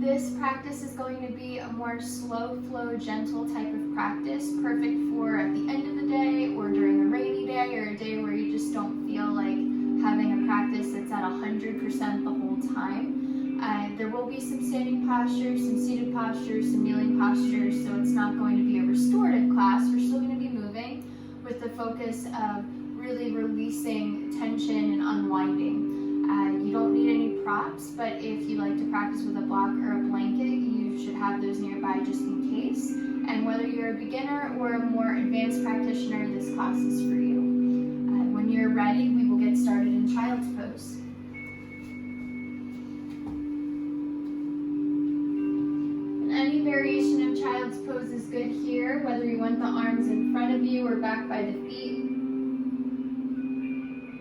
This practice is going to be a more slow flow, gentle type of practice, perfect for at the end of the day or during a rainy day or a day where you just don't feel like having a practice that's at 100% the whole time. There will be some standing postures, some seated postures, some kneeling postures, so it's not going to be a restorative class. We're still going to be moving with the focus of really releasing tension and unwinding. You don't need any props, but if you like to practice with a block or a blanket, you should have those nearby just in case. And whether you're a beginner or a more advanced practitioner, this class is for you. When you're ready, we will get started in child's pose. And any variation of child's pose is good here, whether you want the arms in front of you or back by the feet.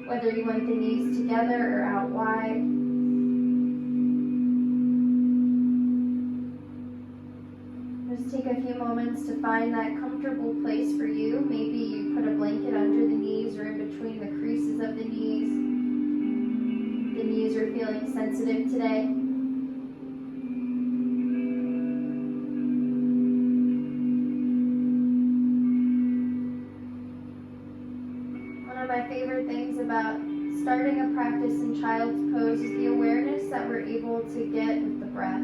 Whether you want the knees together or out wide. Just take a few moments to find that comfortable place for you. Maybe you put a blanket under the knees or in between the creases of the knees. The knees are feeling sensitive today. About starting a practice in child's pose is the awareness that we're able to get with the breath.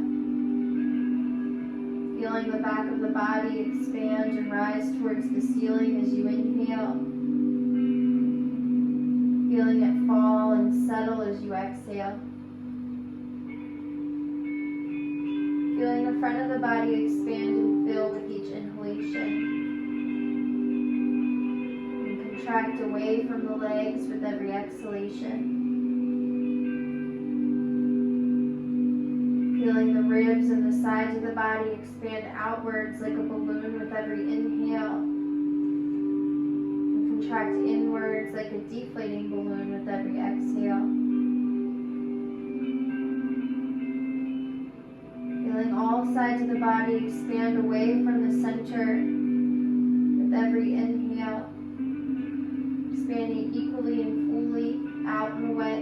Feeling the back of the body expand and rise towards the ceiling as you inhale. Feeling it fall and settle as you exhale. Feeling the front of the body expand and fill with each inhalation. Contract away from the legs with every exhalation. Feeling the ribs and the sides of the body expand outwards like a balloon with every inhale. And contract inwards like a deflating balloon with every exhale. Feeling all sides of the body expand away from the center with every inhale. Expanding equally and fully out and away.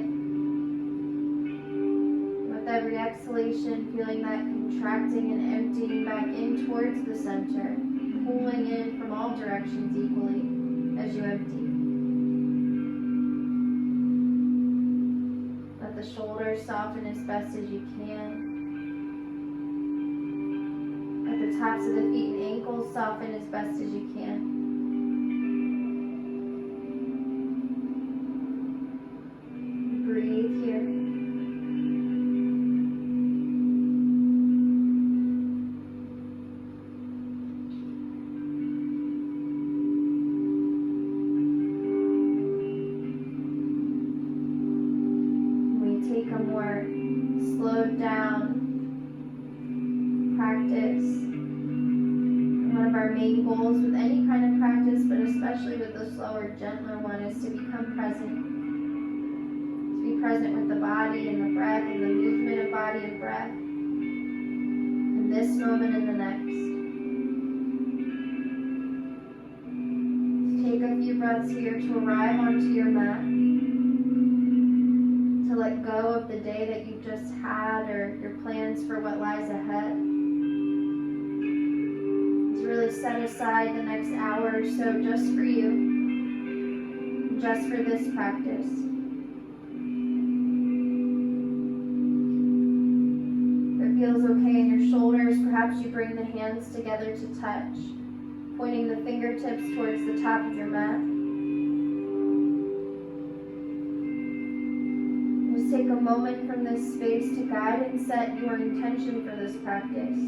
With every exhalation, feeling that contracting and emptying back in towards the center, pulling in from all directions equally as you empty. Let the shoulders soften as best as you can. Let the tops of the feet and ankles soften as best as you can. Breathe here. We take a more slowed down practice. One of our main goals with any kind of practice, but especially with the slower, gentler one, is to become present. Present with the body and the breath and the movement of body and breath in this moment and the next. Just take a few breaths here to arrive onto your mat, to let go of the day that you just had or your plans for what lies ahead. To really set aside the next hour or so just for you, just for this practice. Feels okay in your shoulders, perhaps you bring the hands together to touch, pointing the fingertips towards the top of your mat. Just take a moment from this space to guide and set your intention for this practice.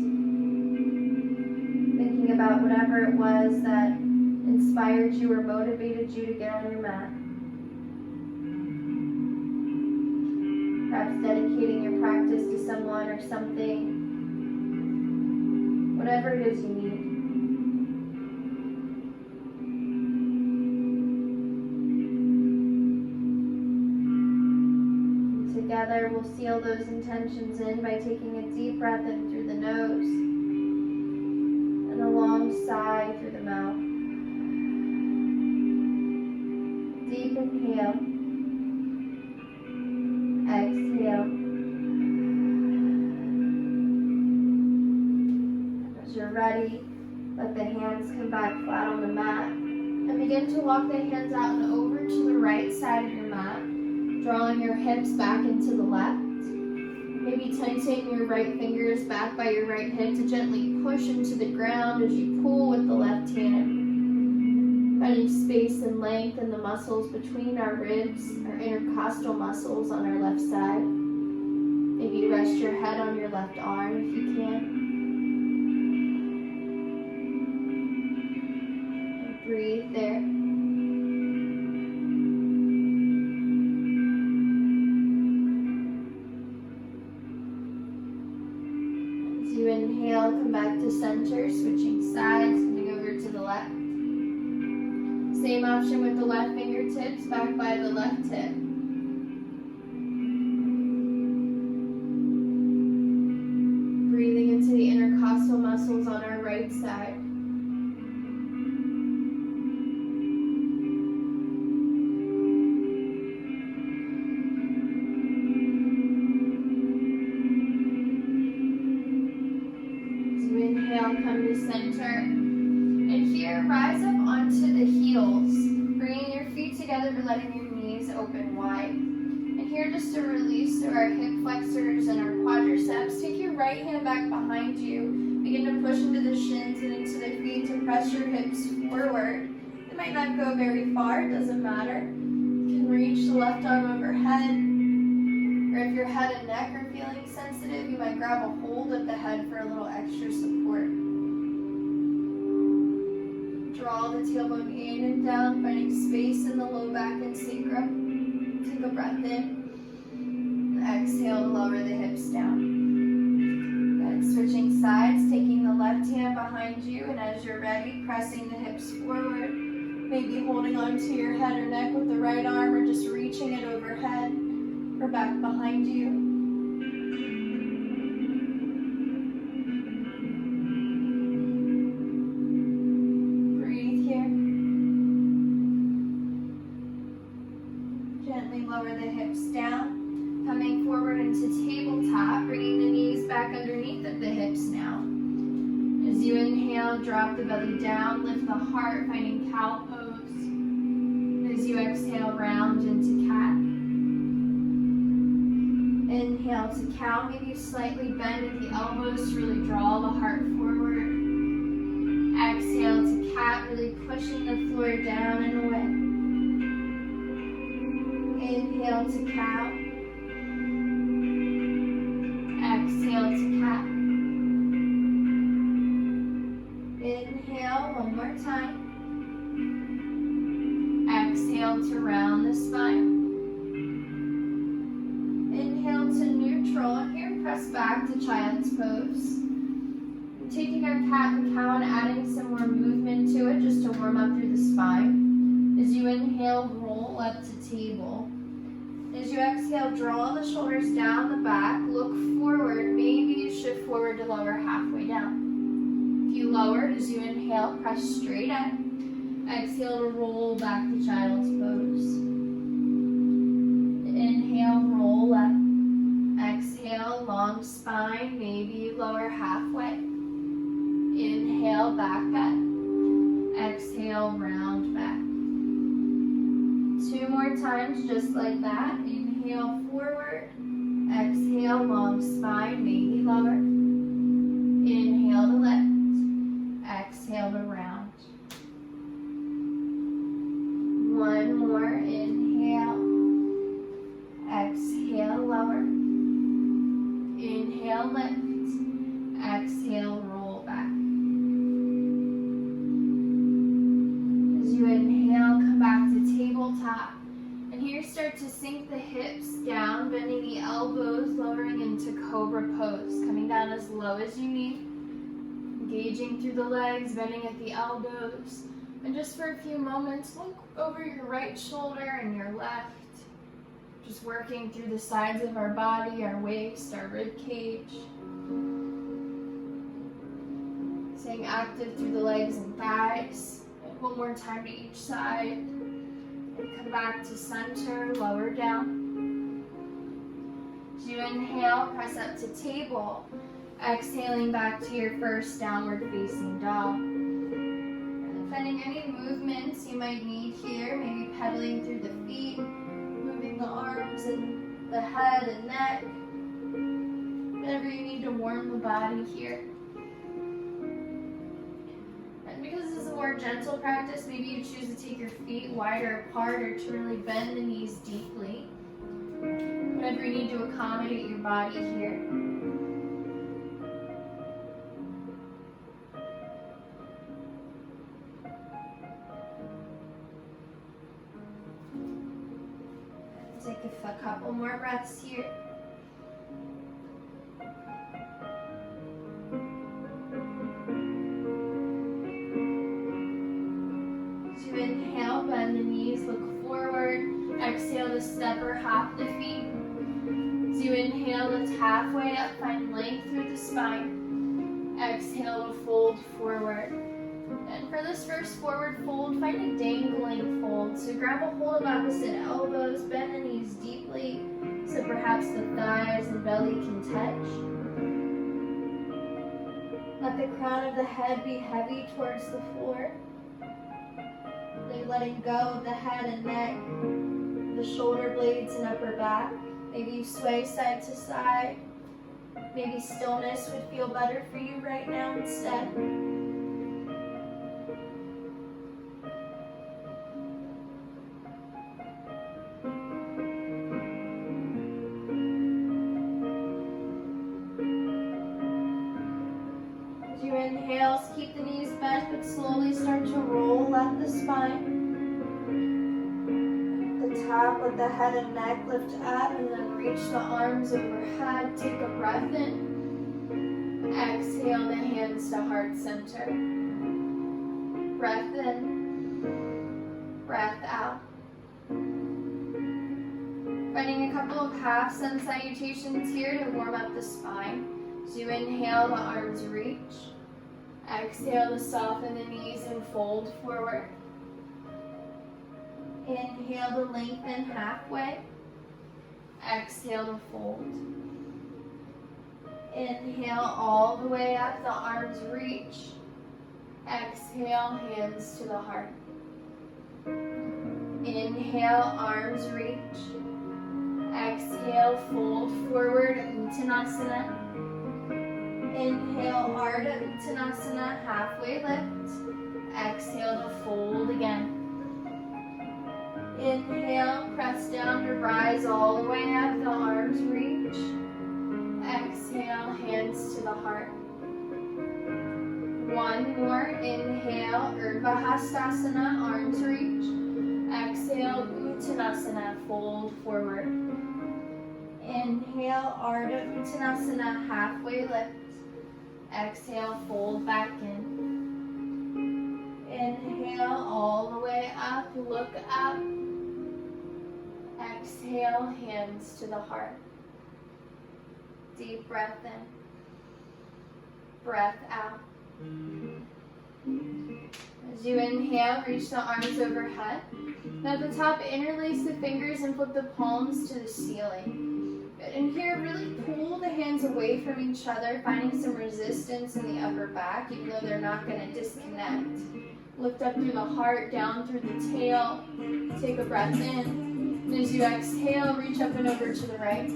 Thinking about whatever it was that inspired you or motivated you to get on your mat. Perhaps dedicating your practice to someone or something, whatever it is you need. Together, we'll seal those intentions in by taking a deep breath in through the nose and a long sigh through the mouth. Deep inhale. Exhale. ready, let the hands come back flat on the mat. And begin to walk the hands out and over to the right side of your mat, drawing your hips back into the left. Maybe tenting your right fingers back by your right hip to gently push into the ground as you pull with the left hand. Finding space and length in the muscles between our ribs, our intercostal muscles on our left side. Maybe rest your head on your left arm if you can. And breathe there. You inhale, come back to center, switching sides, coming over to the left. Same option with the left fingertips, back by the left hip. Breathing into the intercostal muscles on our right side. Come to center, and here rise up onto the heels, bringing your feet together but letting your knees open wide. And here just a release through our hip flexors and our quadriceps. Take your right hand back behind you, begin to push into the shins and into the feet to press your hips forward. It might not go very far, it doesn't matter. You can reach the left arm overhead, or if your head and neck are feeling sensitive, you might grab a hold of the head for a little extra support. Draw the tailbone in and down, finding space in the low back and sacrum. Take a breath in. Exhale to lower the hips down. Good. Switching sides, taking the left hand behind you, and as you're ready, pressing the hips forward. Maybe holding onto your head or neck with the right arm, or just reaching it overhead or back behind you. Lower the hips down, coming forward into tabletop, bringing the knees back underneath of the hips now. As you inhale, drop the belly down, lift the heart, finding cow pose. As you exhale, round into cat. Inhale to cow, maybe slightly bend at the elbows to really draw the heart forward. Exhale to cat, really pushing the floor down and away. Inhale to cow. Exhale to cat. Inhale one more time. Exhale to round the spine. Inhale to neutral. And here press back to child's pose. And taking our cat and cow and adding some more movement to it just to warm up through the spine. As you inhale, roll up to table. As you exhale, draw the shoulders down the back, look forward, maybe you shift forward to lower halfway down. If you lowered, as you inhale, press straight up. Exhale to roll back to child's pose. Inhale, roll up. Exhale, long spine, maybe you lower halfway. Inhale, back up. Exhale, round back. 2 more times, just like that. Inhale, forward. Exhale, long spine, maybe lower. Inhale to lift. Exhale to round. 1 more. Inhale. Exhale, lower. Inhale, lift. Exhale, roll back. As you inhale, come back to tabletop. And here start to sink the hips down, bending the elbows, lowering into cobra pose, coming down as low as you need. Engaging through the legs, bending at the elbows. And just for a few moments, look over your right shoulder and your left. Just working through the sides of our body, our waist, our rib cage. Staying active through the legs and thighs. And 1 more time to each side. And come back to center, lower down. As you you inhale, press up to table. Exhaling back to your first downward facing dog. And finding any movements you might need here, maybe pedaling through the feet, moving the arms and the head and neck. Whatever you need to warm the body here. And because this is a more gentle practice, maybe you choose to take your feet wider apart or to really bend the knees deeply. Whatever you need to accommodate your body here. Take a couple more breaths here. As you inhale, bend the knees, look forward. Exhale to step or hop the feet. As you inhale, lift halfway up, find length through the spine. Exhale to fold forward. And for this first forward fold, find a dangling fold. So grab a hold of opposite elbows, bend the knees deeply, so perhaps the thighs and belly can touch. Let the crown of the head be heavy towards the floor. Then letting go of the head and neck, the shoulder blades and upper back. Maybe you sway side to side. Maybe stillness would feel better for you right now instead. Inhale, keep the knees bent, but slowly start to roll up the spine. The top, let the head and neck lift up, and then reach the arms overhead. Take a breath in. Exhale the hands to heart center. Breath in, breath out. Finding a couple of half sun salutations here to warm up the spine. So you inhale, the arms reach. Exhale to soften the knees and fold forward. Inhale to lengthen halfway. Exhale to fold. Inhale all the way up, the arms reach. Exhale, hands to the heart. Inhale, arms reach. Exhale, fold forward, Uttanasana. Inhale, Ardha Uttanasana, halfway lift. Exhale to fold again. Inhale, press down to rise all the way up, the arms reach. Exhale, hands to the heart. One more, inhale, Urdhva Hastasana, arms reach. Exhale, Uttanasana, fold forward. Inhale, Ardha Uttanasana, halfway lift. Exhale, fold back in. Inhale all the way up, look up. Exhale, hands to the heart. Deep breath in. Breath out. As you inhale, reach the arms overhead. Now at the top, interlace the fingers and flip the palms to the ceiling. And here, really pull the hands away from each other, finding some resistance in the upper back, even though they're not going to disconnect. Lift up through the heart, down through the tail. Take a breath in. And as you exhale, reach up and over to the right.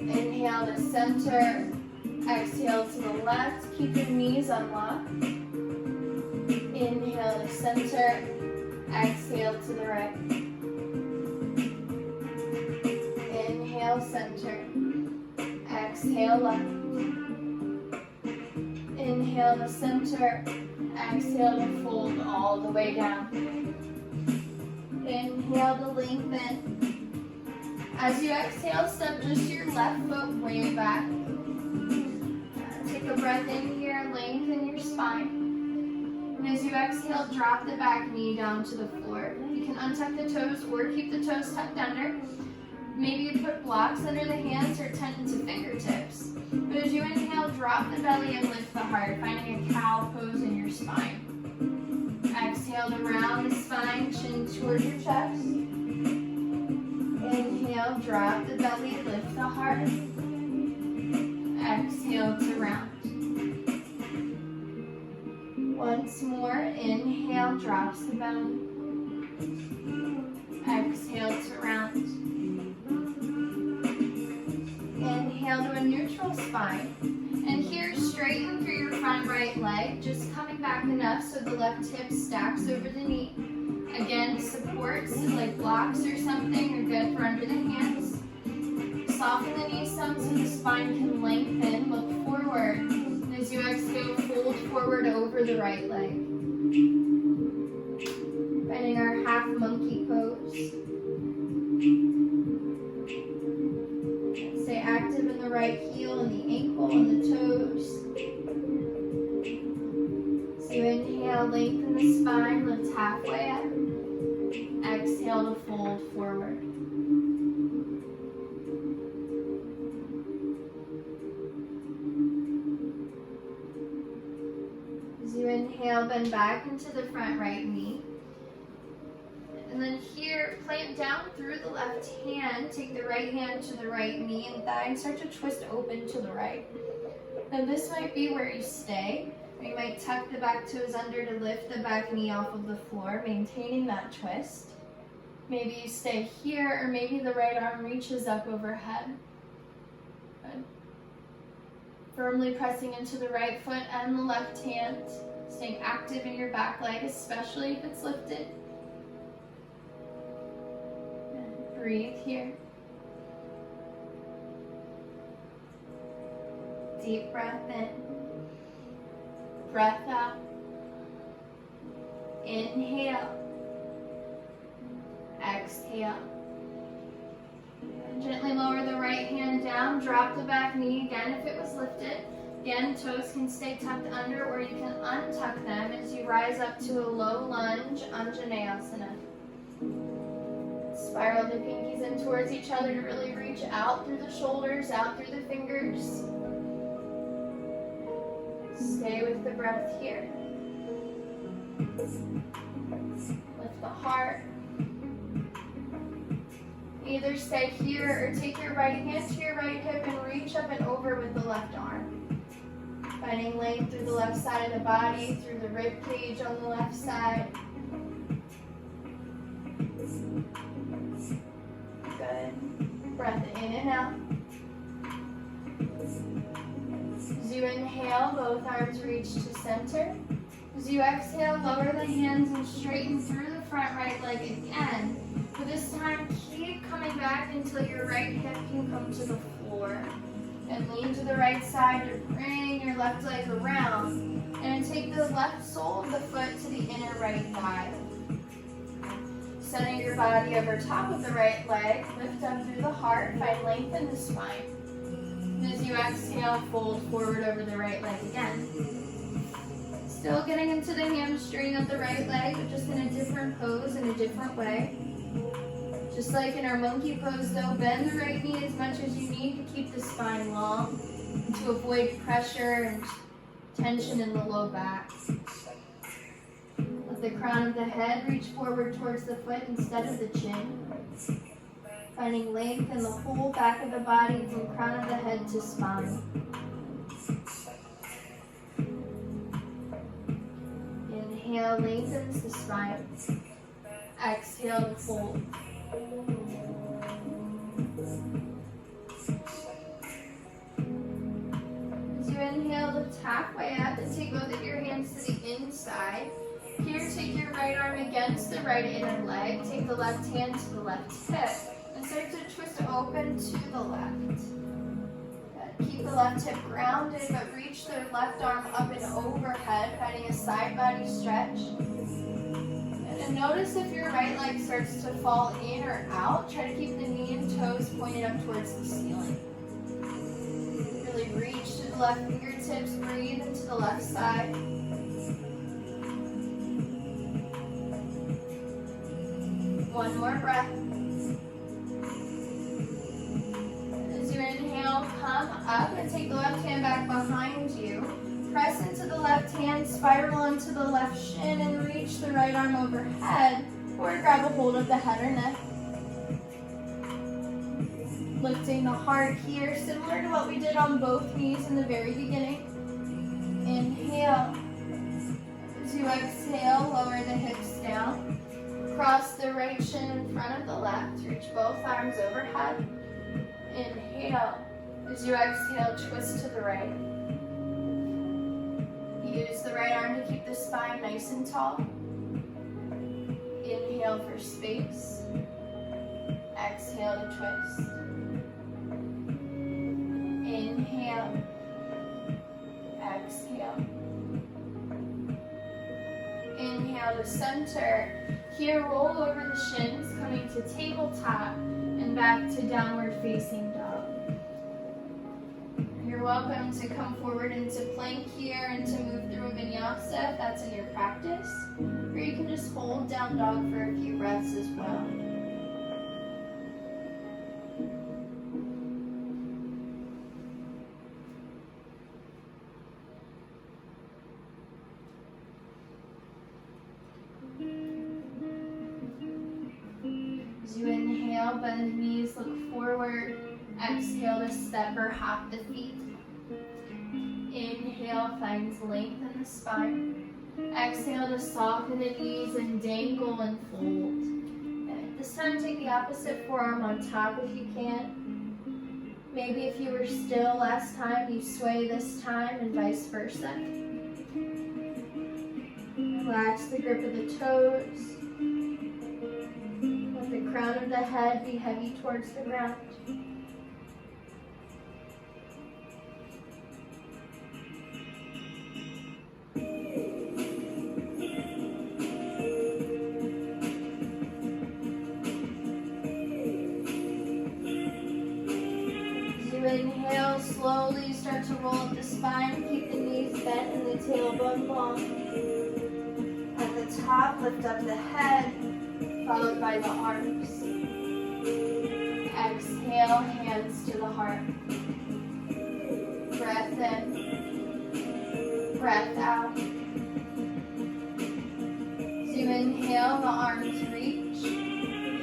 Inhale to center. Exhale to the left. Keep your knees unlocked. Inhale to center. Exhale to the right. Inhale, center. Exhale, left. Inhale to center. Exhale to fold all the way down. Inhale to lengthen. As you exhale, step just your left foot way back. Take a breath in here, lengthen your spine. And as you exhale, drop the back knee down to the floor. You can untuck the toes or keep the toes tucked under. Maybe you put blocks under the hands or tuck into fingertips. But as you inhale, drop the belly and lift the heart, finding a cow pose in your spine. Exhale to round the spine, chin towards your chest. Inhale inhale, drop the belly, lift the heart. Exhale to round. Once more, inhale, drops the belly. Exhale to round. Inhale to a neutral spine. And here, straighten through your front right leg, just coming back enough so the left hip stacks over the knee. Again, supports like blocks or something are good for under the hands. Soften the knees some so the spine can lengthen. Look forward. And as you exhale, fold forward over the right leg. Finding our half monkey pose. Stay active in the right heel and the ankle and the toes. So you inhale, lengthen the spine, lift halfway up. Exhale to fold forward. As you inhale, bend back into the front right knee. And then here, plant down through the left hand. Take the right hand to the right knee and thigh and start to twist open to the right. Now this might be where you stay. Or you might tuck the back toes under to lift the back knee off of the floor, maintaining that twist. Maybe you stay here, or maybe the right arm reaches up overhead. Good. Firmly pressing into the right foot and the left hand. Staying active in your back leg, especially if it's lifted. And breathe here. Deep breath in. Breath out. Inhale. Exhale. And gently lower the right hand down. Drop the back knee again if it was lifted. Again, toes can stay tucked under, or you can untuck them as you rise up to a low lunge, Anjaneyasana. Spiral the pinkies in towards each other to really reach out through the shoulders, out through the fingers. Stay with the breath here. Lift the heart. Either stay here or take your right hand to your right hip and reach up and over with the left arm. Finding length through the left side of the body, through the rib cage on the left side. Good. Breath in and out. As you inhale, both arms reach to center. As you exhale, lower the hands and straighten through the front right leg again. For this time, keep coming back until your right hip can come to the floor. And lean to the right side to bring your left leg around. And take the left sole of the foot to the inner right thigh. Center your body over top of the right leg. Lift up through the heart. Find length in the spine. And as you exhale, fold forward over the right leg again. Still getting into the hamstring of the right leg, but just in a different pose, in a different way. Just like in our monkey pose though, bend the right knee as much as you need to keep the spine long and to avoid pressure and tension in the low back. Let the crown of the head reach forward towards the foot instead of the chin. Finding length in the whole back of the body from crown of the head to spine. Inhale, lengthens the spine. Exhale to fold. As you inhale, lift halfway up and take both of your hands to the inside. Here, take your right arm against the right inner leg. Take the left hand to the left hip. And start to twist open to the left. Good. Keep the left hip grounded, but reach the left arm up and overhead, finding a side body stretch. And notice if your right leg starts to fall in or out. Try to keep the knee and toes pointed up towards the ceiling. Really reach to the left fingertips. Breathe into the left side. One more breath. As you inhale, come up and take the left hand back behind you. Press into the left hand, spiral onto the left shin, and reach the right arm overhead, or grab a hold of the head or neck. Lifting the heart here, similar to what we did on both knees in the very beginning. Inhale. As you exhale, lower the hips down. Cross the right shin in front of the left. Reach both arms overhead. Inhale. As you exhale, twist to the right. Use the right arm to keep the spine nice and tall. Inhale for space. Exhale to twist. Inhale. Exhale. Inhale to center. Here, roll over the shins, coming to tabletop and back to downward facing dog. You're welcome to come forward into plank here and to move through a vinyasa if that's in your practice. Or you can just hold down dog for a few breaths as well. As you inhale, bend the knees, look forward. Exhale to step or hop the feet. Inhale finds length in the spine. Exhale to soften the knees and dangle and fold. And this time take the opposite forearm on top if you can. Maybe if you were still last time, you sway this time and vice versa. Relax the grip of the toes. Let the crown of the head be heavy towards the ground. Inhale, slowly start to roll up the spine. Keep the knees bent and the tailbone long. At the top, lift up the head, followed by the arms. Exhale, hands to the heart. Breath in, breath out. As you inhale, the arms reach.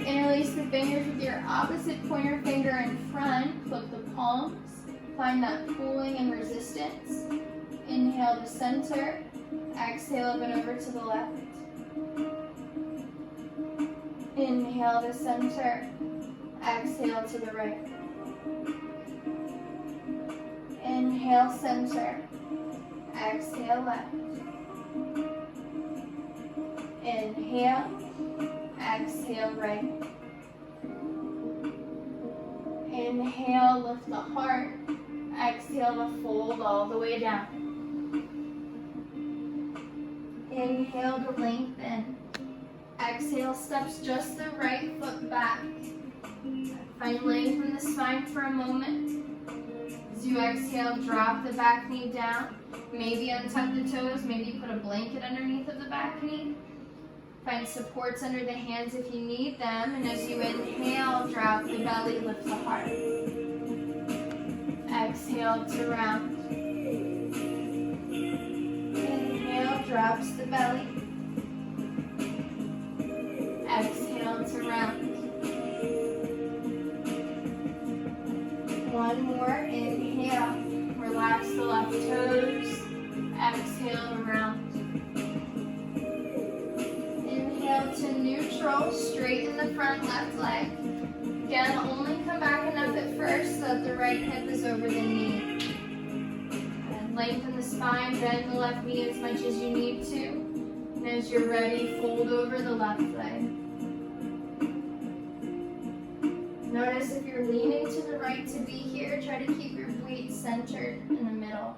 Interlace the fingers with your opposite pointer finger in front. Flip the palms. Find that pulling and resistance. Inhale to center. Exhale, open over to the left. Inhale to center. Exhale to the right. Inhale, center. Exhale, left. Inhale. Exhale, right. Inhale, lift the heart. Exhale to fold all the way down. Inhale to lengthen. Exhale, steps just the right foot back. Find length in the spine for a moment. As you exhale, drop the back knee down. Maybe untuck the toes, maybe put a blanket underneath of the back knee. Find supports under the hands if you need them. And as you inhale, drop the belly, lift the heart. Exhale to round. Inhale, drops the belly. Exhale to round. One more, inhale. Relax the left toes. Exhale to round. Inhale to neutral, straighten the front left leg. Again, only come back enough at first so that the right hip is over the knee. And lengthen the spine, bend the left knee as much as you need to. And as you're ready, fold over the left leg. Notice if you're leaning to the right to be here, try to keep your weight centered in the middle.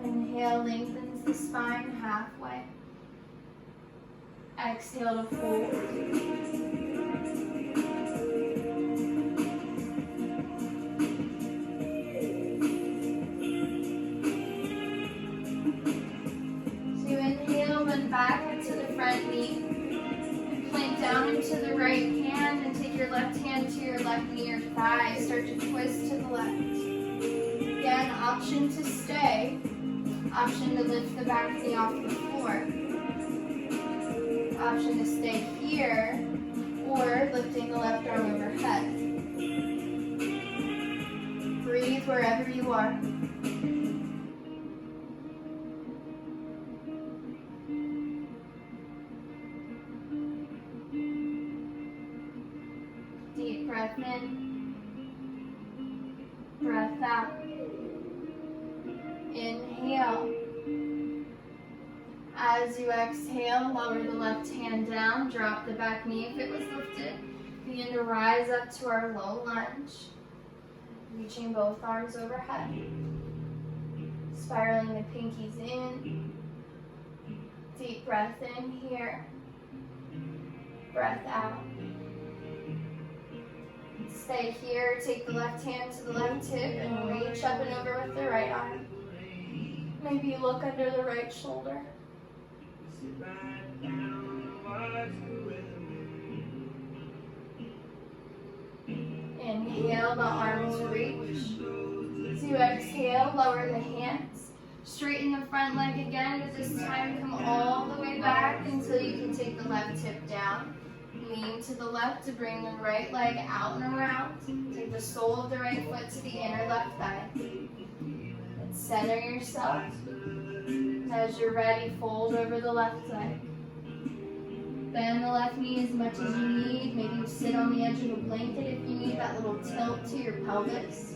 Inhale, lengthens the spine halfway. Exhale to fold. So you inhale, bend back into the front knee. And plank down into the right hand and take your left hand to your left knee or thigh. Start to twist to the left. Again, option to stay. Option to lift the back knee off the floor. option to stay here or lifting the left arm overhead. Breathe wherever you are. Deep breath in, breath out. Inhale. As you exhale, lower the left hand down, drop the back knee if it was lifted. Begin to rise up to our low lunge, reaching both arms overhead. Spiraling the pinkies in. Deep breath in here. Breath out. Stay here, take the left hand to the left hip and reach up and over with the right arm. Maybe look under the right shoulder. Inhale, the arms reach. As you exhale, lower the hands. Straighten the front leg again, but this time come all the way back until you can take the left hip down. Lean to the left to bring the right leg out and around. Take the sole of the right foot to the inner left thigh. And center yourself. As you're ready, fold over the left leg. Bend the left knee as much as you need. Maybe you sit on the edge of a blanket if you need that little tilt to your pelvis.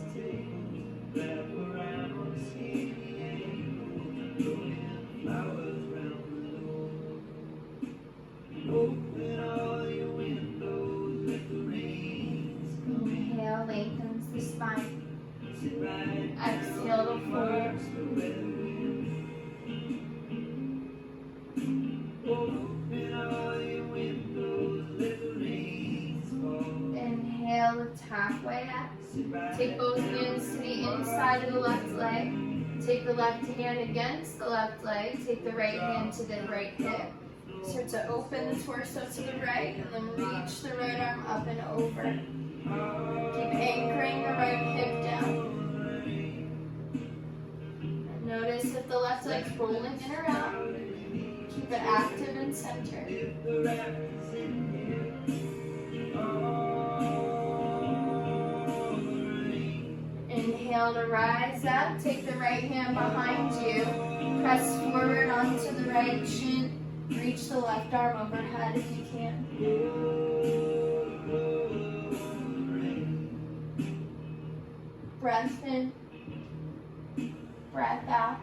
Inhale, lengthens the spine. Exhale to fold. Inhale, lift halfway up. Take both hands to the inside of the left leg. Take the left hand against the left leg. Take the right hand to the right hip. Start to open the torso to the right and then reach the right arm up and over. Keep anchoring the right hip down. And notice if the left leg's rolling in or out. Keep it active and centered. Inhale to rise up. Take the right hand behind you. Press forward onto the right shin. Reach the left arm overhead if you can. Breath in. Breath out.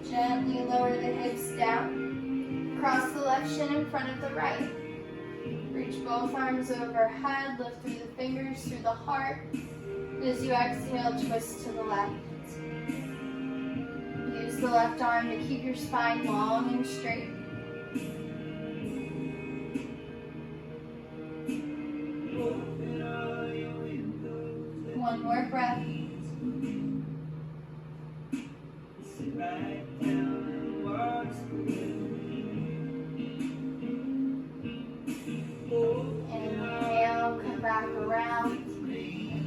Gently lower the hips down. Cross the left shin in front of the right. Reach both arms overhead. Lift through the fingers, through the heart. As you exhale, twist to the left. Use the left arm to keep your spine long and straight. One more breath. Inhale, come back around.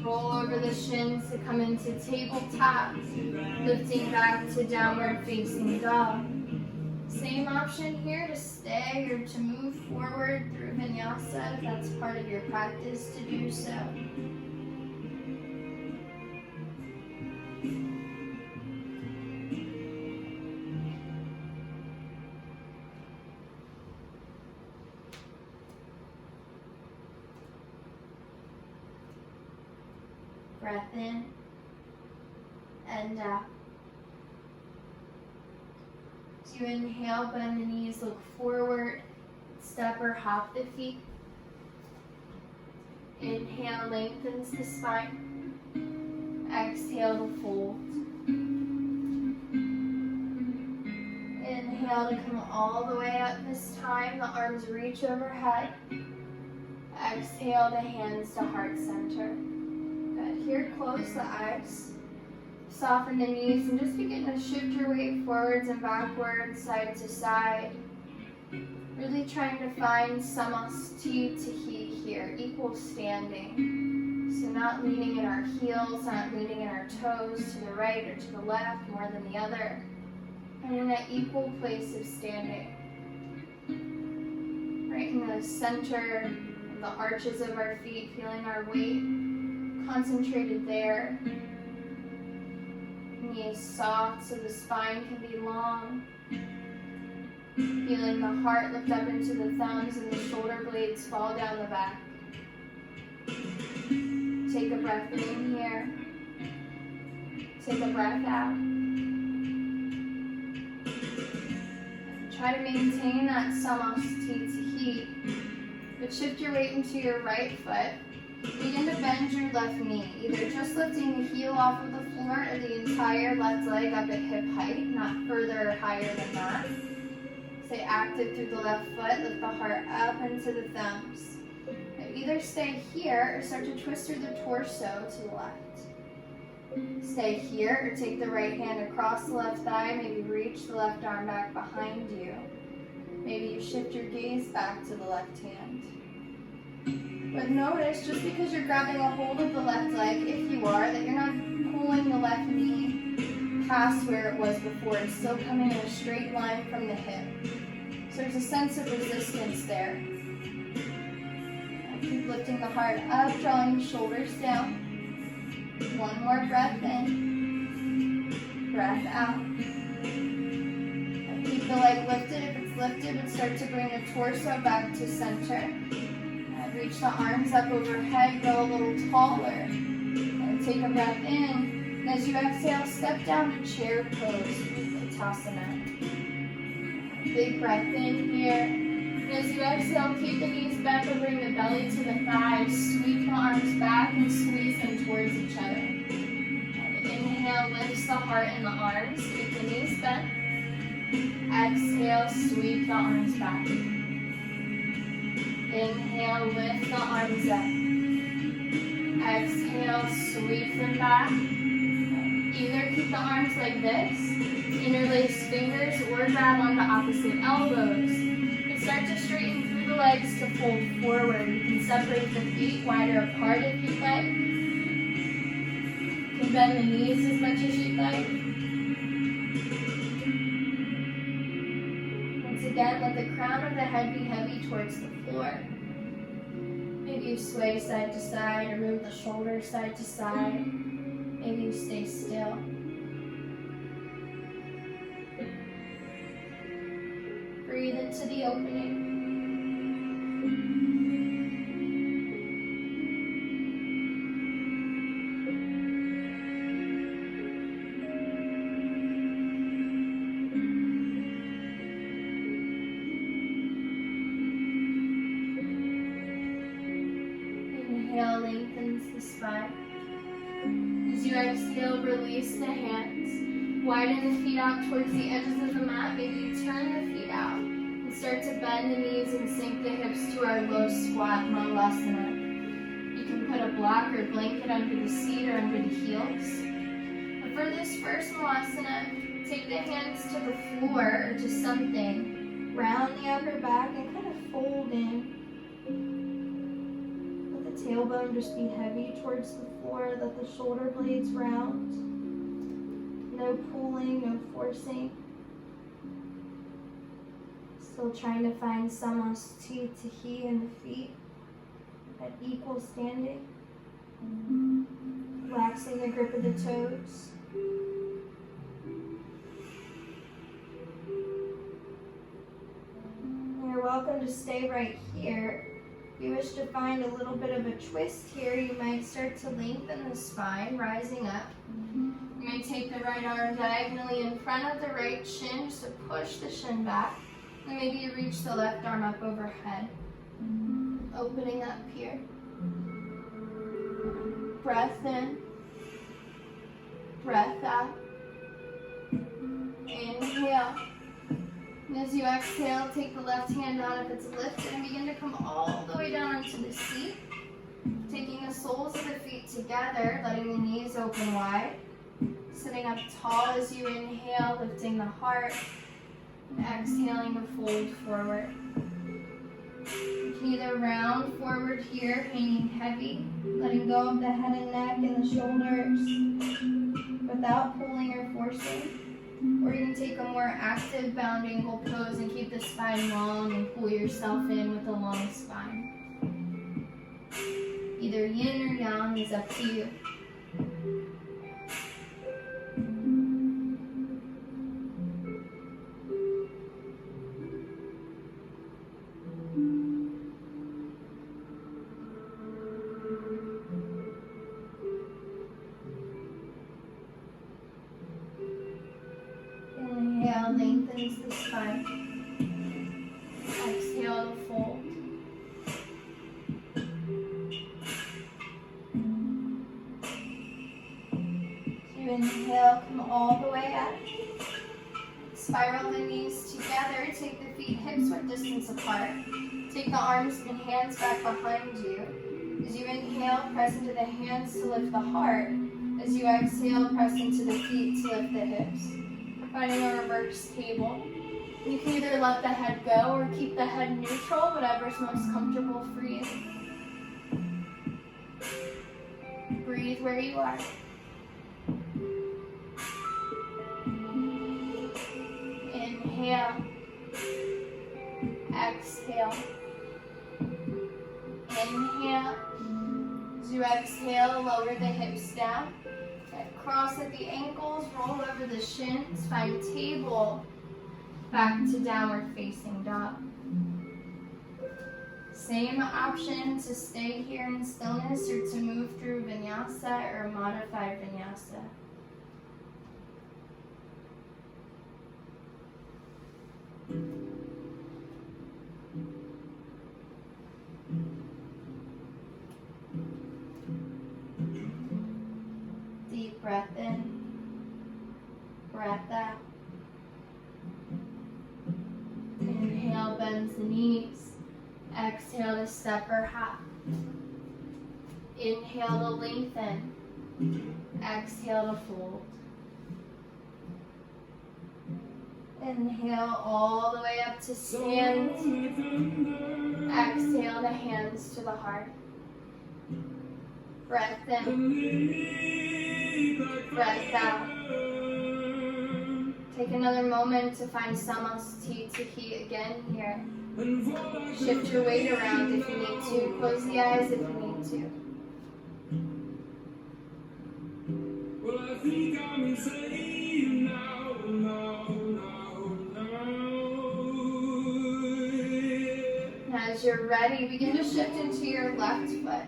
Roll over the shins to come into tabletop, lifting back to downward facing dog. Same option here to stay or to move forward through vinyasa if that's part of your practice to do so. Breath in and out. As you inhale, bend the knees, look forward, step or hop the feet. Inhale, lengthens the spine. Exhale to fold. Inhale to come all the way up this time. The arms reach overhead. Exhale the hands to heart center. Good. Here, close the eyes. Soften the knees and just begin to shift your weight forwards and backwards, side to side. Really trying to find samasti tahi here, equal standing. So not leaning in our heels, not leaning in our toes to the right or to the left more than the other. And in that equal place of standing. the center of the arches of our feet, feeling our weight concentrated there. Knees soft so the spine can be long. Feeling the heart lift up into the thumbs and the shoulder blades fall down the back. Take a breath in here. Take a breath out. Try to maintain that samasthiti, but shift your weight into your right foot. Begin to bend your left knee, either just lifting the heel off of the floor or the entire left leg up at hip height, not further or higher than that. Stay active through the left foot, lift the heart up into the thumbs. Now either stay here or start to twist through the torso to the left. Stay here or take the right hand across the left thigh, maybe reach the left arm back behind you. Maybe you shift your gaze back to the left hand. But notice, just because you're grabbing a hold of the left leg, if you are, that you're not pulling the left knee past where it was before. It's still coming in a straight line from the hip. So there's a sense of resistance there. Keep lifting the heart up, drawing the shoulders down. One more breath in, breath out. And keep the leg lifted if it's lifted, and start to bring the torso back to center. Reach the arms up overhead, grow a little taller. And take a breath in. And as you exhale, step down to chair pose, Uttanasana. Big breath in here. And as you exhale, keep the knees bent, but bring the belly to the thighs. Sweep the arms back and squeeze them towards each other. And inhale, lifts the heart and the arms. Keep the knees bent. Exhale, sweep the arms back. Inhale, lift the arms up. Exhale, sweep them back. Either keep the arms like this, interlace fingers, or grab onto opposite elbows. And start to straighten through the legs to fold forward. You can separate the feet wider apart if you'd like. You can bend the knees as much as you'd like. Once again, let the crown of the head be heavy towards the floor. Maybe you sway side to side or move the shoulders side to side. Maybe you stay still. Breathe into the opening. Inhale, lengthens the spine. As you exhale, release the hands. Widen the feet out towards the edges of the mat. Maybe you turn the feet out and start to bend the knees and sink the hips to our low squat malasana. You can put a block or blanket under the seat or under the heels. But for this first malasana, take the hands to the floor or to something. Round the upper back and kind of fold in. Let the tailbone just be heavy towards the floor. Let the shoulder blades round. No pulling, no forcing. Still trying to find samasthiti in the feet at equal standing. Relaxing the grip of the toes. You're welcome to stay right here. If you wish to find a little bit of a twist here, you might start to lengthen the spine, rising up. You may take the right arm diagonally in front of the right shin, just to push the shin back. And maybe you reach the left arm up overhead. Opening up here. Breath in. Breath out. Inhale. And as you exhale, take the left hand out if it's lifted and begin to come all the way down into the seat. Taking the soles of the feet together, letting the knees open wide. Sitting up tall as you inhale, lifting the heart. And exhaling to fold forward. You can either round forward here, hanging heavy, letting go of the head and neck and the shoulders without pulling or forcing. Or you can take a more active bound ankle pose and keep the spine long and pull yourself in with a long spine. Either yin or yang is up to you. Inhale, lengthens the spine. Exhale to fold. Inhale, come all the way up. Spiral the knees together. Take the feet hips width distance apart. Take the arms and hands back behind you. As you inhale, press into the hands to lift the heart. As you exhale, press into the feet to lift the hips. Finding a reverse table. You can either let the head go or keep the head neutral, whatever's most comfortable for you. Breathe where you are. Inhale, exhale, inhale. As you exhale, lower the hips down. Cross at the ankles, roll over the shins, find table, back to downward facing dog. Same option to stay here in stillness or to move through vinyasa or modified vinyasa. Deep breath in, breath out. Inhale, bends the knees. Exhale to step or hop. Inhale to lengthen. Exhale to fold. Inhale all the way up to stand. Exhale the hands to the heart. Breath in. Breath out. Take another moment to find Samasthiti again here. Shift your weight around if you need to. Close the eyes if you need to. Well, I think I'm insane now. As you're ready, begin to shift into your left foot.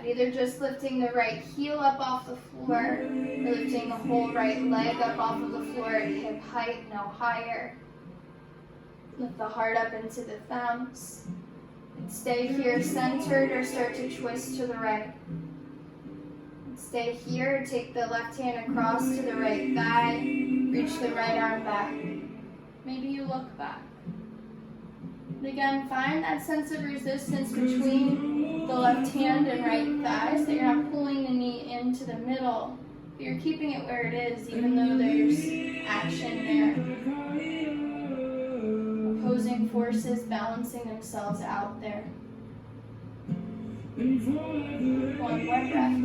Either just lifting the right heel up off the floor, or lifting the whole right leg up off of the floor at hip height, no higher. Lift the heart up into the thumbs. And stay here centered or start to twist to the right. And stay here, take the left hand across to the right thigh, reach the right arm back. Maybe you look back. And again, find that sense of resistance between the left hand and right thigh, so you're not pulling the knee into the middle, but you're keeping it where it is, even though there's action there. Opposing forces balancing themselves out there. One more breath.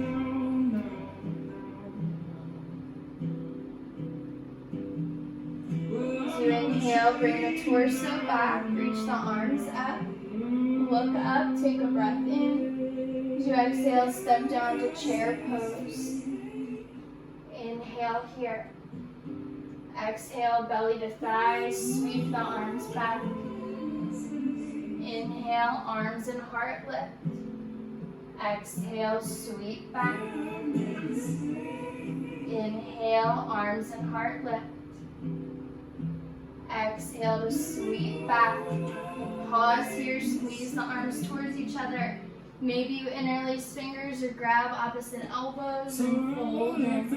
As you inhale, bring the torso back, reach the arms up, look up, take a breath in. As you exhale, step down to chair pose. Inhale here. Exhale, belly to thighs, sweep the arms back. Inhale, arms and heart lift. Exhale, sweep back. Inhale, arms and heart lift. Exhale to sweep back. Pause here, squeeze the arms towards each other. Maybe you interlace fingers or grab opposite elbows and fold in.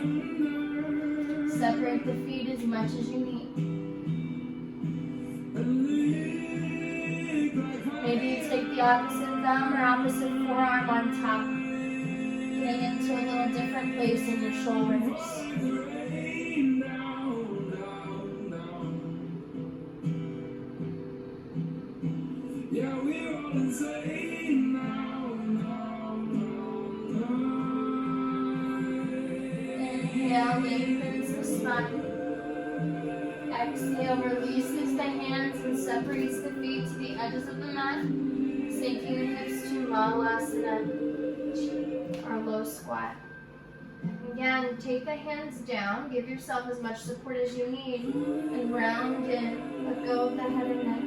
Separate the feet as much as you need. Maybe you take the opposite thumb or opposite forearm on top, getting into a little different place in your shoulders. Inhale, lengthens the spine. Exhale, releases the hands and separates the feet to the edges of the mat, sinking the hips to Malasana, our low squat. Again, take the hands down, give yourself as much support as you need, and round in, let go of the head and neck.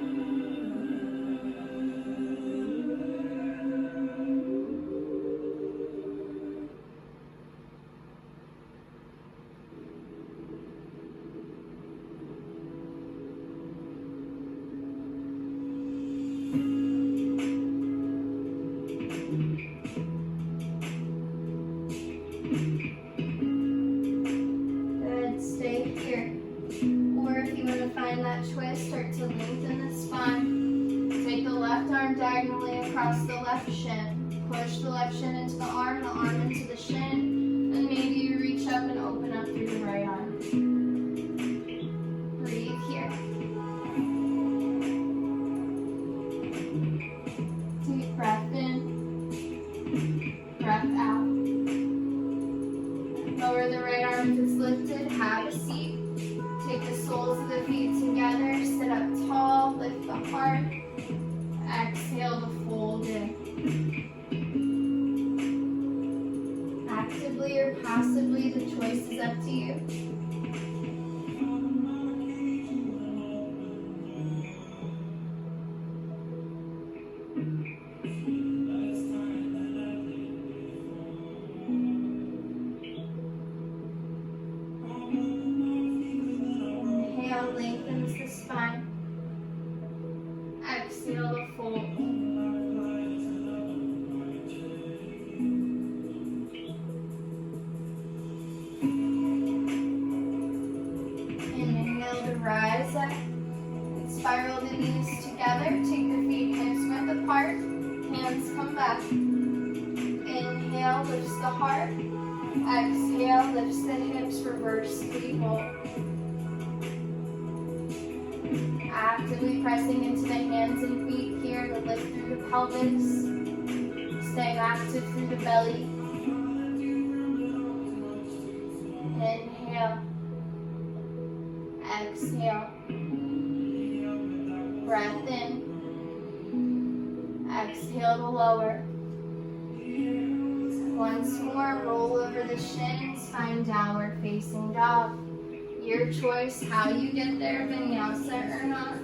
Twist, start to lengthen the spine. Take the left arm diagonally across the left shin. Push the left shin into the arm into the shin, and maybe you reach up and open up through the right arm. Breathe here. Deep breath in, breath out. Lower the right arm if it's lifted, have a seat. Take the soles of the feet together, sit up tall, lift the heart. Exhale to fold in. Actively or passively, the choice is up to you. Lengthens the spine. Exhale to fold. Inhale to rise up. Spiral the knees together. Take the feet hips width apart. Hands come back. Inhale lifts the heart. Exhale lifts the hips. Reverse sweep hold. Actively pressing into the hands and feet here to lift through the pelvis. Staying active through the belly. Inhale. Exhale. Breath in. Exhale to lower. Once more, roll over the shins, find downward facing dog. Your choice how you get there, vinyasa or not.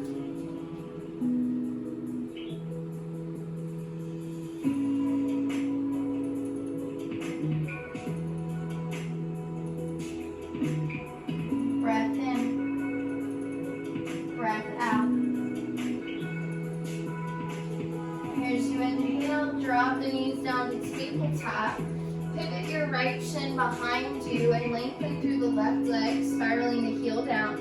Breath in, breath out. Here's you inhale, drop the knees down to tabletop. Pivot your right shin behind you and lengthen through the left leg, spiraling the heel down.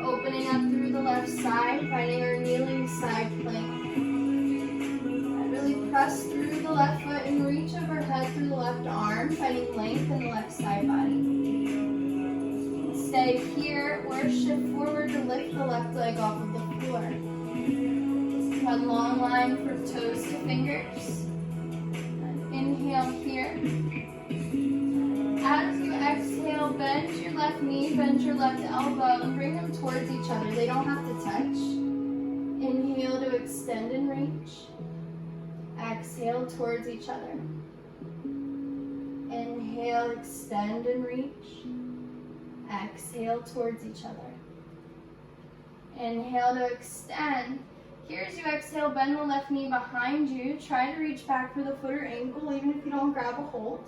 Opening up through the left side, finding our kneeling side plank. And really press through the left foot and reach overhead through the left arm, finding length in the left side body. Stay here or shift forward to lift the left leg off of the floor. One long line from toes to fingers. Inhale here. As you exhale, bend your left knee, bend your left elbow, and bring them towards each other. They don't have to touch. Inhale to extend and reach. Exhale towards each other. Inhale, extend and reach. Exhale towards each other. Inhale to extend. Here as you exhale, bend the left knee behind you. Try to reach back for the foot or ankle, even if you don't grab a hold.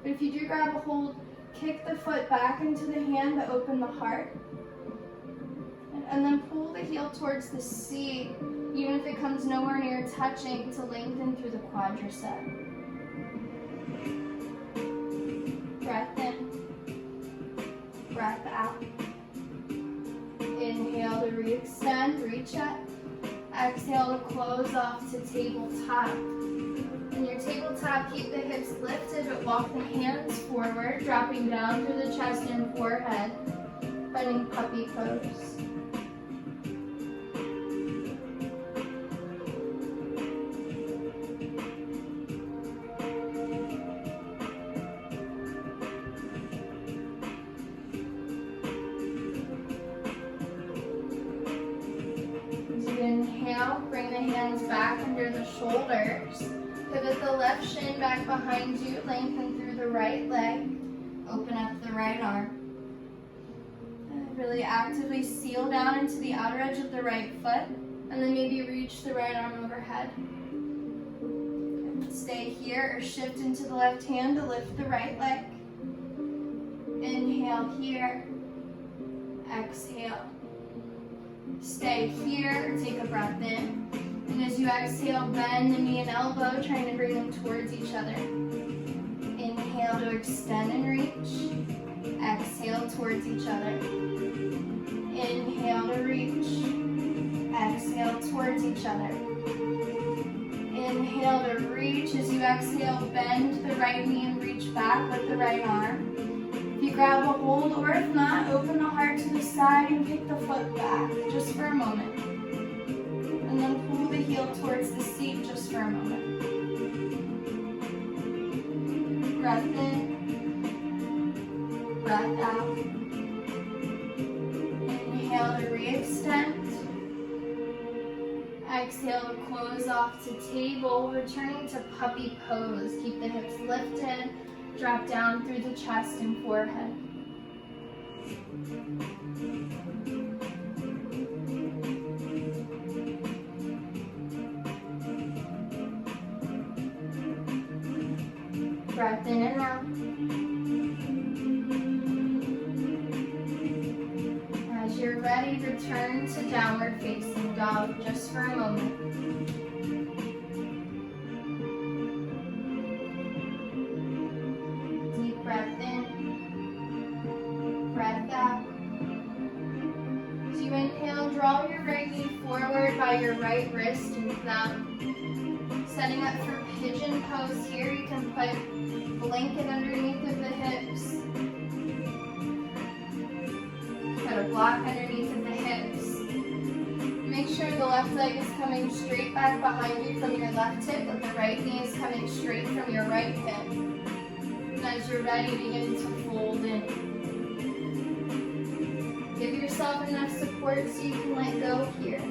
But if you do grab a hold, kick the foot back into the hand to open the heart. And then pull the heel towards the seat, even if it comes nowhere near touching, to lengthen through the quadricep. Breath in, breath out. Inhale to re-extend, reach up. Exhale to close off to tabletop. In your tabletop, keep the hips lifted, but walk the hands forward, dropping down through the chest and forehead, finding puppy pose. hands back under the shoulders. Pivot the left shin back behind you, lengthen through the right leg. Open up the right arm. Really actively seal down into the outer edge of the right foot, and then maybe reach the right arm overhead. And stay here or shift into the left hand to lift the right leg. Inhale here. Exhale. Stay here or take a breath in. And as you exhale, bend the knee and elbow, trying to bring them towards each other. Inhale to extend and reach. Exhale towards each other. Inhale to reach. Exhale towards each other. Inhale to reach. As you exhale, bend the right knee and reach back with the right arm. If you grab a hold, or if not, open the heart to the side and kick the foot back just for a moment. And then pull the heel towards the seat just for a moment. Breath in. Breath out. Inhale to re-extend. Exhale to close off to table, returning to puppy pose. Keep the hips lifted, drop down through the chest and forehead. Breath in and out. As you're ready, return to downward facing dog just for a moment. Deep breath in, breath out. As you inhale, draw your right knee forward by your right wrist and thumb. Setting up for pigeon pose here, you can put a blanket underneath of the hips. Put a block underneath of the hips. Make sure the left leg is coming straight back behind you from your left hip, but the right knee is coming straight from your right hip. And as you're ready, begin to fold in. Give yourself enough support so you can let go here.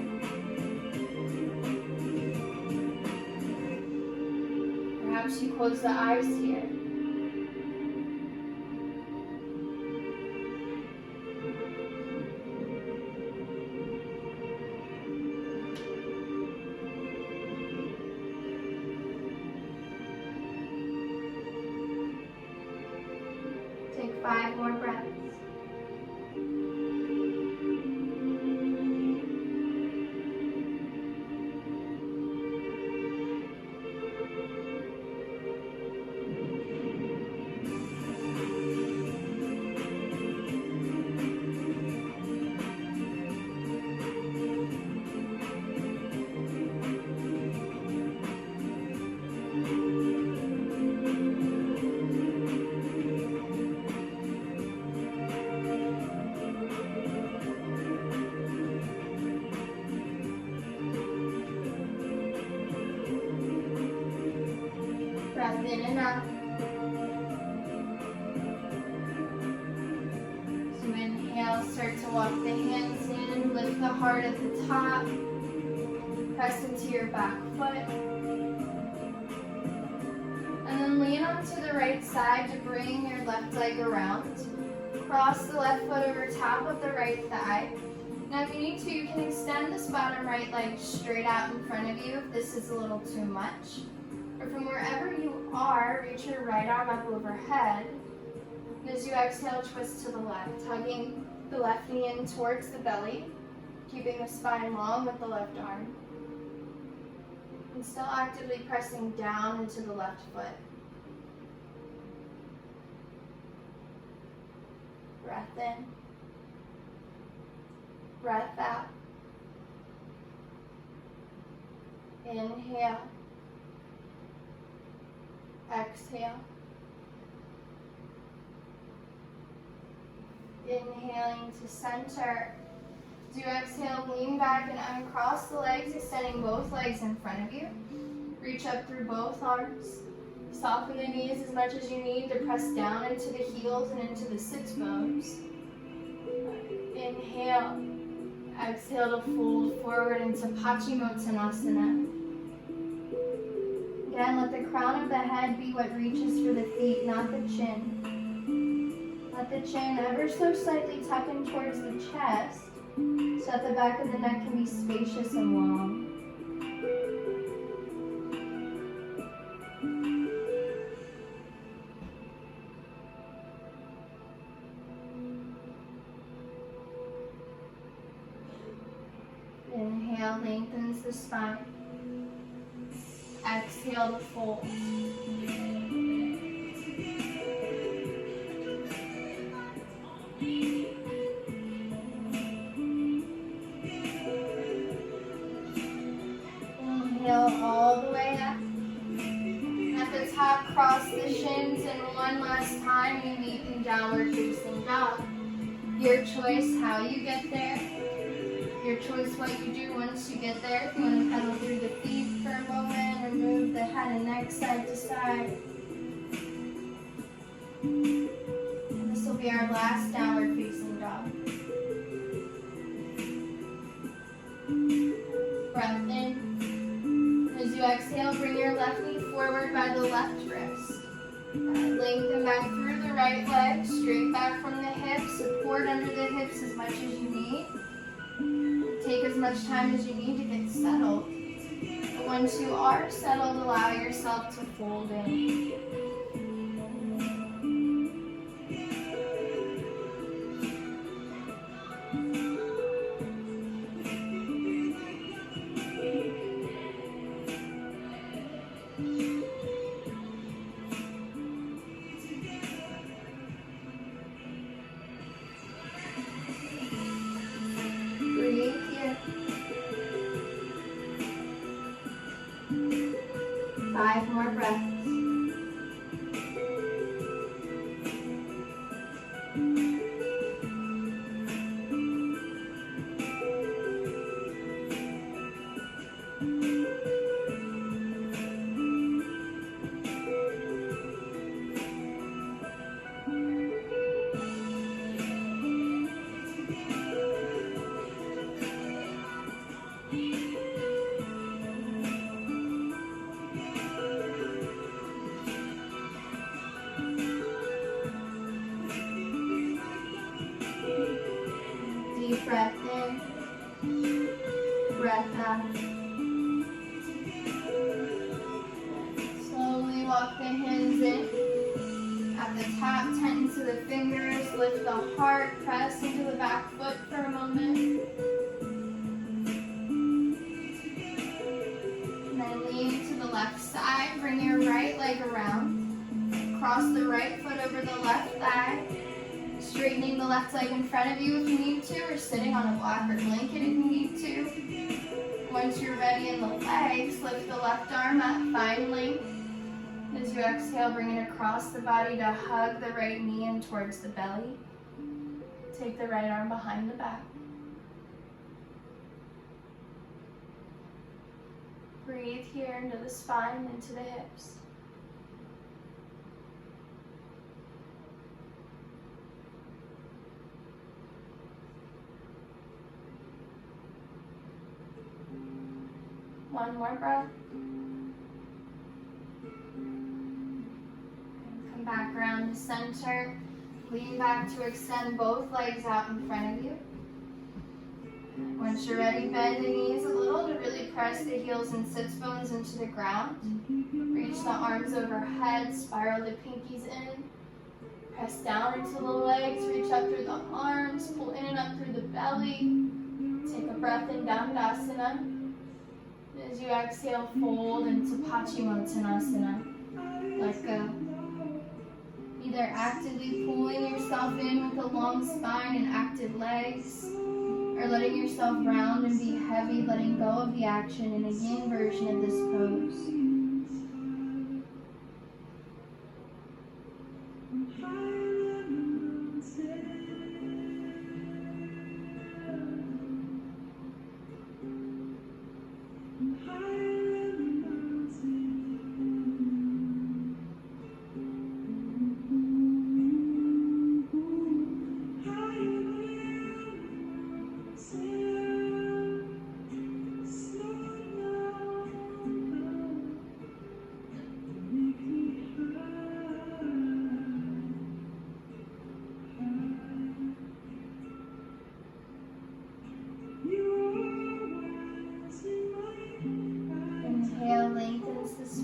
Perhaps you close the eyes here. Take 5 more breaths. Breath in and out. So inhale, start to walk the hands in, lift the heart at the top, press into your back foot. And then lean onto the right side to bring your left leg around. Cross the left foot over top of the right thigh. Now if you need to, you can extend this bottom right leg straight out in front of you if this is a little too much. Or from wherever you are, reach your right arm up overhead. And as you exhale, twist to the left, hugging the left knee in towards the belly, keeping the spine long with the left arm. And still actively pressing down into the left foot. Breath in. Breath out. Inhale. Exhale. Inhaling to center. As you exhale, lean back and uncross the legs, extending both legs in front of you. Reach up through both arms. Soften the knees as much as you need to press down into the heels and into the sits bones. Inhale. Exhale to fold forward into Paschimottanasana. Again, let the crown of the head be what reaches for the feet, not the chin. Let the chin ever so slightly tuck in towards the chest so that the back of the neck can be spacious and long. Inhale, lengthens the spine. Exhale to fold. Inhale all the way up. At the top, cross the shins, and one last time you meet in downward facing dog. Your choice how you get there. Your choice what you do once you get there. If you want to pedal through the feet for a moment or move the head and neck side to side. And this will be our last downward facing dog. Breath in. As you exhale, bring your left knee forward by the left wrist. Lengthen back through the right leg, straight back from the hips. Support under the hips as much as you need. Take as much time as you need to get settled. But once you are settled, allow yourself to fold in. Breathe here. 5 more breaths. Deep breath in, breath out. Slowly walk the hands in. At the top, tent into the fingers, lift the heart, press into the back foot for a moment. And then lean to the left side, bring your right leg around. Cross the right foot over the left thigh. Straightening the left leg in front of you if you need to, or sitting on a block or blanket if you need to. Once you're ready in the legs, lift the left arm up, find length. As you exhale, bring it across the body to hug the right knee in towards the belly. Take the right arm behind the back. Breathe here into the spine, into the hips. One more breath. Come back around to center. Lean back to extend both legs out in front of you. Once you're ready, bend the knees a little to really press the heels and sits bones into the ground. Reach the arms overhead, spiral the pinkies in. Press down into the legs, reach up through the arms, pull in and up through the belly. Take a breath in, Dandasana. As you exhale, fold into Paschimottanasana. Let go. Either actively pulling yourself in with a long spine and active legs, or letting yourself round and be heavy, letting go of the action in a yin version of this pose.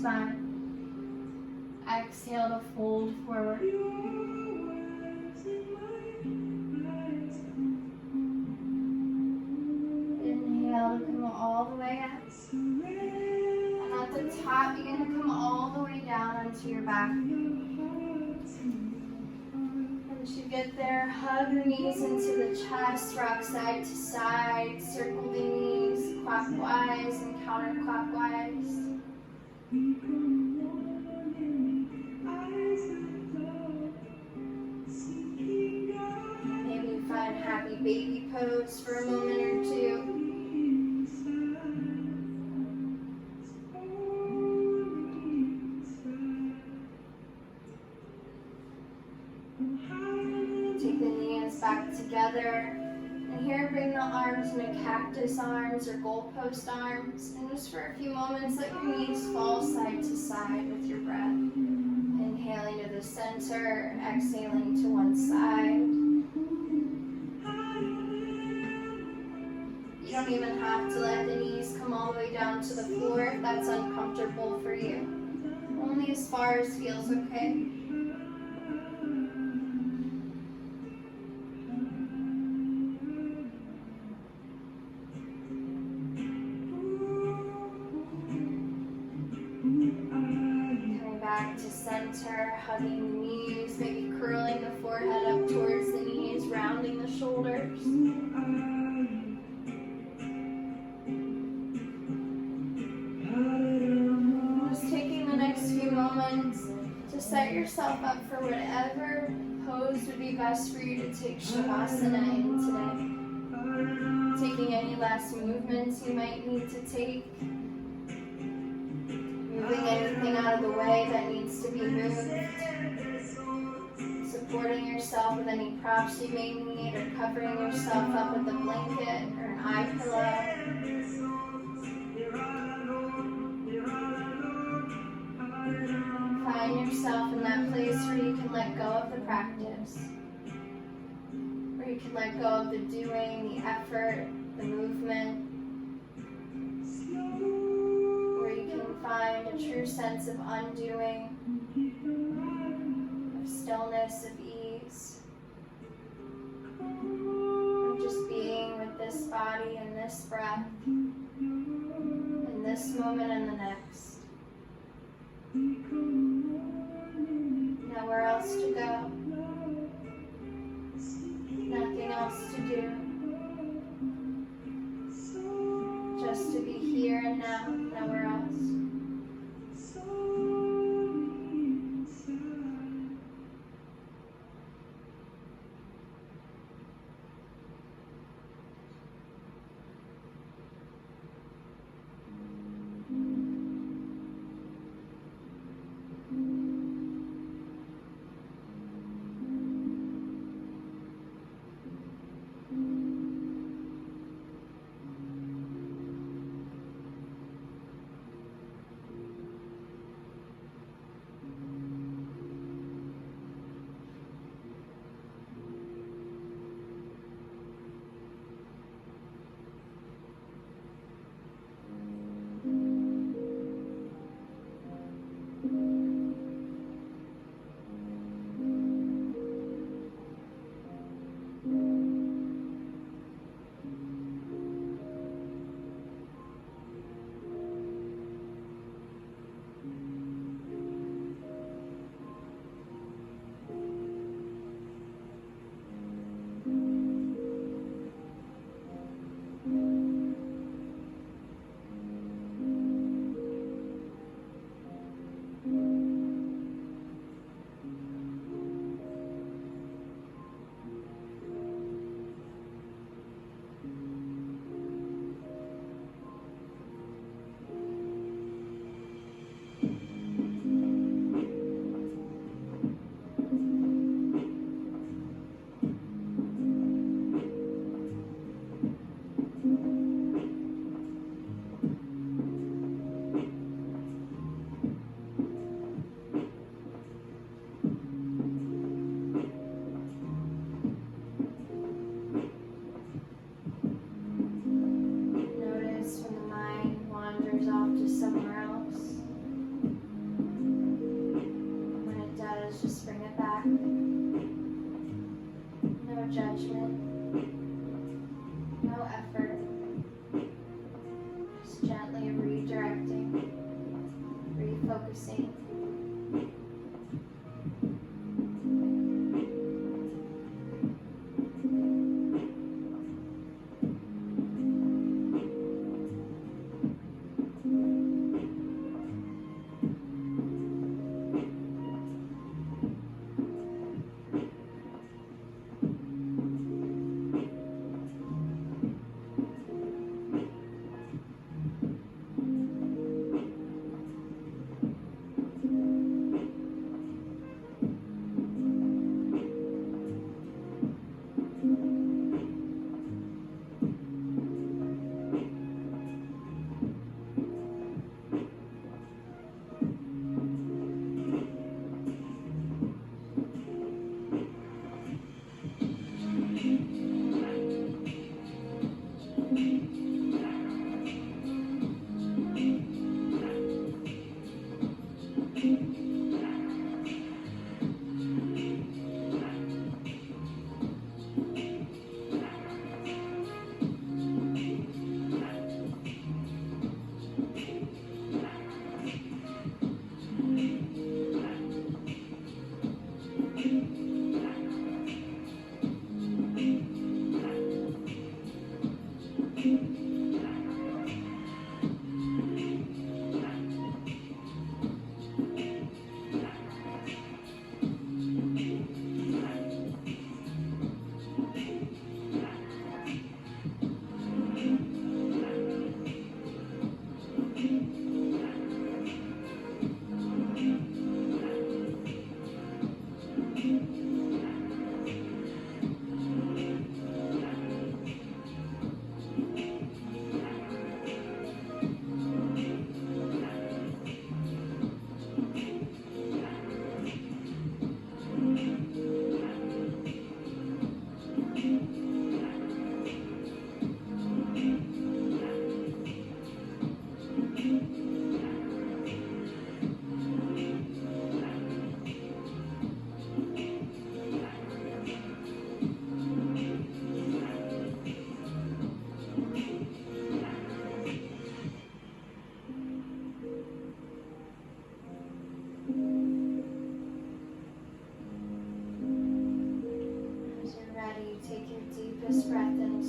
spine. Exhale to fold forward. Inhale to come all the way up. And at the top, you're going to come all the way down onto your back. Once you get there, hug the knees into the chest, rock side to side, circle the knees clockwise and counterclockwise. Maybe find happy baby pose for a moment or two. Take the knees back together. And here, bring the arms into cactus arms or goalpost arms. And just for a few moments, let your knees fall side to side with your breath. Inhaling to the center, exhaling to one side. You don't even have to let the knees come all the way down to the floor if that's uncomfortable for you. Only as far as feels okay. Hugging the knees, maybe curling the forehead up towards the knees, rounding the shoulders. Just taking the next few moments to set yourself up for whatever pose would be best for you to take Shavasana in today. Taking any last movements you might need to take. Moving anything out of the way that needs to be moved. Supporting yourself with any props you may need, or covering yourself up with a blanket or an eye pillow. Find yourself in that place where you can let go of the practice. Where you can let go of the doing, the effort, the movement. Find a true sense of undoing, of stillness, of ease, of just being with this body and this breath, in this moment and the next. Nowhere else to go, nothing else to do, just to be here and now, nowhere else.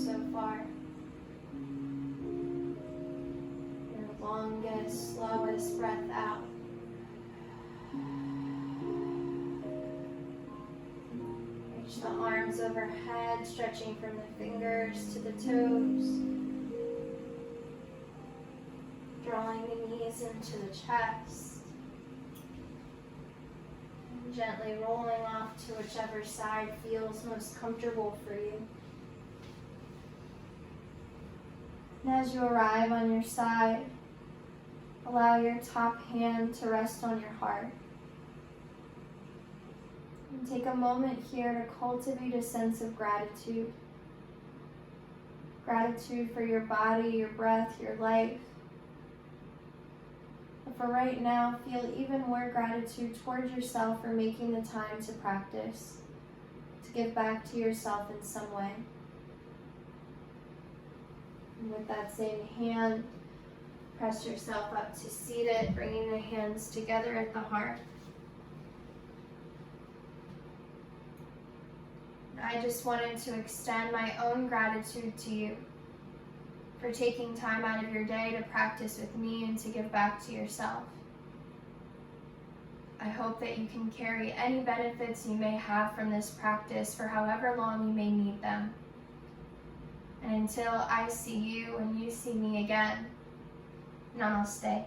so far. Your longest, slowest breath out. Reach the arms overhead, stretching from the fingers to the toes. Drawing the knees into the chest. And gently rolling off to whichever side feels most comfortable for you. And as you arrive on your side, allow your top hand to rest on your heart. And take a moment here to cultivate a sense of gratitude. Gratitude for your body, your breath, your life. But for right now, feel even more gratitude towards yourself for making the time to practice, to give back to yourself in some way. And with that same hand, press yourself up to seated, bringing the hands together at the heart. I just wanted to extend my own gratitude to you for taking time out of your day to practice with me and to give back to yourself. I hope that you can carry any benefits you may have from this practice for however long you may need them. And until I see you and you see me again, namaste.